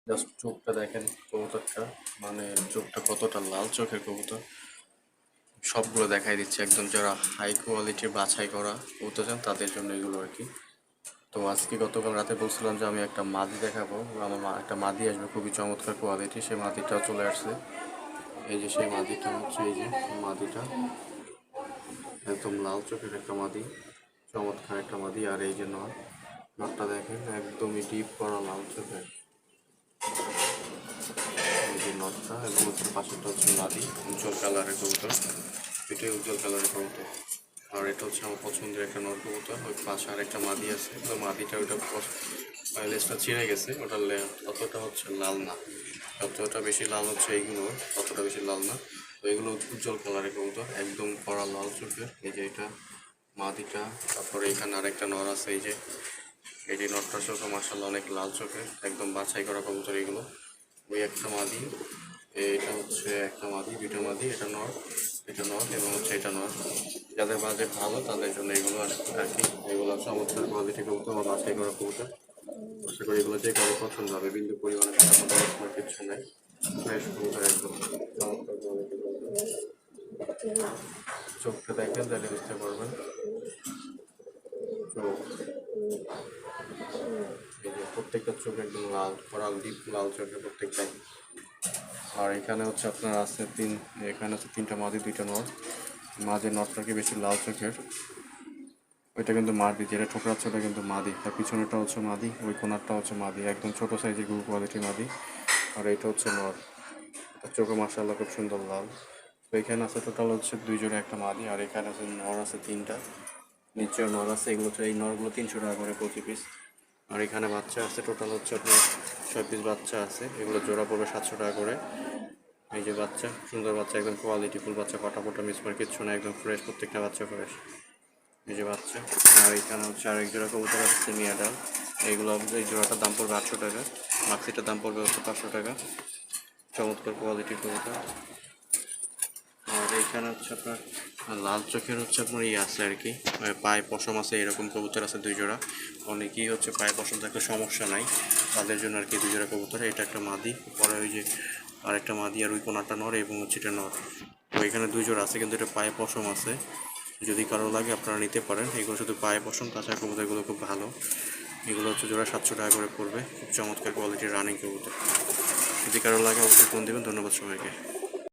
Just চোখটা দেখেন কবুতরটা, মানে চোখটা কতটা লাল চোখের কবুতর। সবগুলো দেখাই দিচ্ছে, একদম যারা হাই কোয়ালিটির বাছাই করা কবুতর চান তাদের জন্য এগুলো আর কি। তো আজকে গতকাল রাতে বলছিলাম যে আমি একটা মাদি দেখাবো, আমার একটা মাদি আসবে খুবই চমৎকার কোয়ালিটি, সেই মাদিটাও চলে আসছে। এই যে সেই মাদিটা হচ্ছে, এই যে মাদিটা একদম লাল চোখের একটা মাদি, চমৎকার একটা মাদি। আর এই যে নটটা দেখেন একদমই ডিপ করা লাল চোখের, এই যে নটটা, এবং হচ্ছে পাশেরটা হচ্ছে মাদি, উজ্জ্বল কালারের কবুতর, এটাই উজ্জ্বল কালারের কবুতর। আর এটা হচ্ছে আমার পছন্দের একটা নর কবুতর। ওই পাশে আর একটা মাদি আছে, তো মাদিটা ওইটা লেজটা ছিঁড়ে গেছে, ওটা অতটা হচ্ছে লাল না, যতটা বেশি লাল হচ্ছে এইগুলো, ততটা বেশি লাল না। তো এগুলো উজ্জ্বল কালারের কবুতর, একদম কড়া লাল চোখের। এই যে এটা মাদিটা, তারপরে এখানে আরেকটা নর আছে, এই যে নটটা চোখে মার্শাল্লাহ অনেক লাল চোখের, একদম বাছাই করা কবুতর এগুলো। ওই একটা মাদি, এটা হচ্ছে একটা মাদি, দুইটা মাদি, এটা নর, এটা নর, এবং হচ্ছে এটা নর। যাদের বাজেট ভালো তাদের জন্য এগুলো আর কি, এগুলো চমৎকার কোয়ালিটি কবুতর বা বাছাই করা কবুতর। আশা করি এগুলো যে কারো পছন্দ হবে, বিন্দু পরিমাণে কিছু নেই, ফ্রেশ কবুতর একদম চমৎকার কোয়ালিটি কবুতর। চোখটা দেখেন তাহলে বুঝতে পারবেন। চোখ, এই যে প্রত্যেকটা চোখ একদম লাল, করাল ডিপ লাল চোখের প্রত্যেকটাই। আর এখানে হচ্ছে আপনার আছে এখানে আছে তিনটা মাদি, দুইটা নর। মাঝে নটটা কি বেশি লাল চোখের, ওইটা কিন্তু মাদি, যেটা ঠোকরাচ্ছে ওটা কিন্তু মাদি, তার পিছনেটা হচ্ছে মাদি, ওই কোনারটা হচ্ছে মাদি, একদম ছোটো সাইজের গুড কোয়ালিটির মাদি। আর এটা হচ্ছে নর, তার চোখে মার্শাল্লাহ খুব সুন্দর লাল। তো এখানে আছে টোটাল হচ্ছে দুই জোড়া একটা মাদি, আর এখানে আছে নর আছে তিনটা, নিচেও নর আছে। এগুলো হচ্ছে, এই নরগুলো 300 টাকা করে প্রতি পিস। আর এখানে বাচ্চা আছে টোটাল হচ্ছে আপনার 6 পিস বাচ্চা আছে, এগুলো জোড়া পড়বে 700 টাকা করে। এই যে বাচ্চা, সুন্দর বাচ্চা, একদম কোয়ালিটিফুল বাচ্চা, কটা ফোটা মিস করে কিচ্ছু না, একদম ফ্রেশ, প্রত্যেকটা বাচ্চা ফ্রেশ। এই যে বাচ্চা। আর এখানে হচ্ছে আরেক জোড়া কবুতর আছে মিয়াডাল, এইগুলো এই জোড়াটার দাম পড়বে 800 টাকা, মাক্সিটার দাম পড়বে হচ্ছে 500 টাকা। চমৎকার কোয়ালিটির কবুতর। আর এইখানে হচ্ছে আপনার লাল চোখের হচ্ছে আপনার আছে আর কি, পায়ে পশম আছে, এরকম কবুতর আছে দুই জোড়া। অনেকেই হচ্ছে পায়ে পশম থাকলে সমস্যা নাই, তাদের জন্য আর কি দুই জোড়া কবুতর। এটা একটা মাদি, পরে ওই যে আরেকটা মাদি, আর ওই কোনাটা নর, এবং হচ্ছে এটা নর। তো এখানে দুই জোড়া আছে, কিন্তু এটা পায়ে পশম আছে, যদি কারো লাগে আপনারা নিতে পারেন। এগুলো শুধু পায়ে পশম, তাছাড়া কবুতরগুলো খুব ভালো। এগুলো হচ্ছে জোড়া 700 টাকা করে পড়বে, খুব চমৎকার কোয়ালিটির রানিং কবুতর। যদি কারো লাগে অবশ্যই ফোন দেবেন। ধন্যবাদ সবাইকে।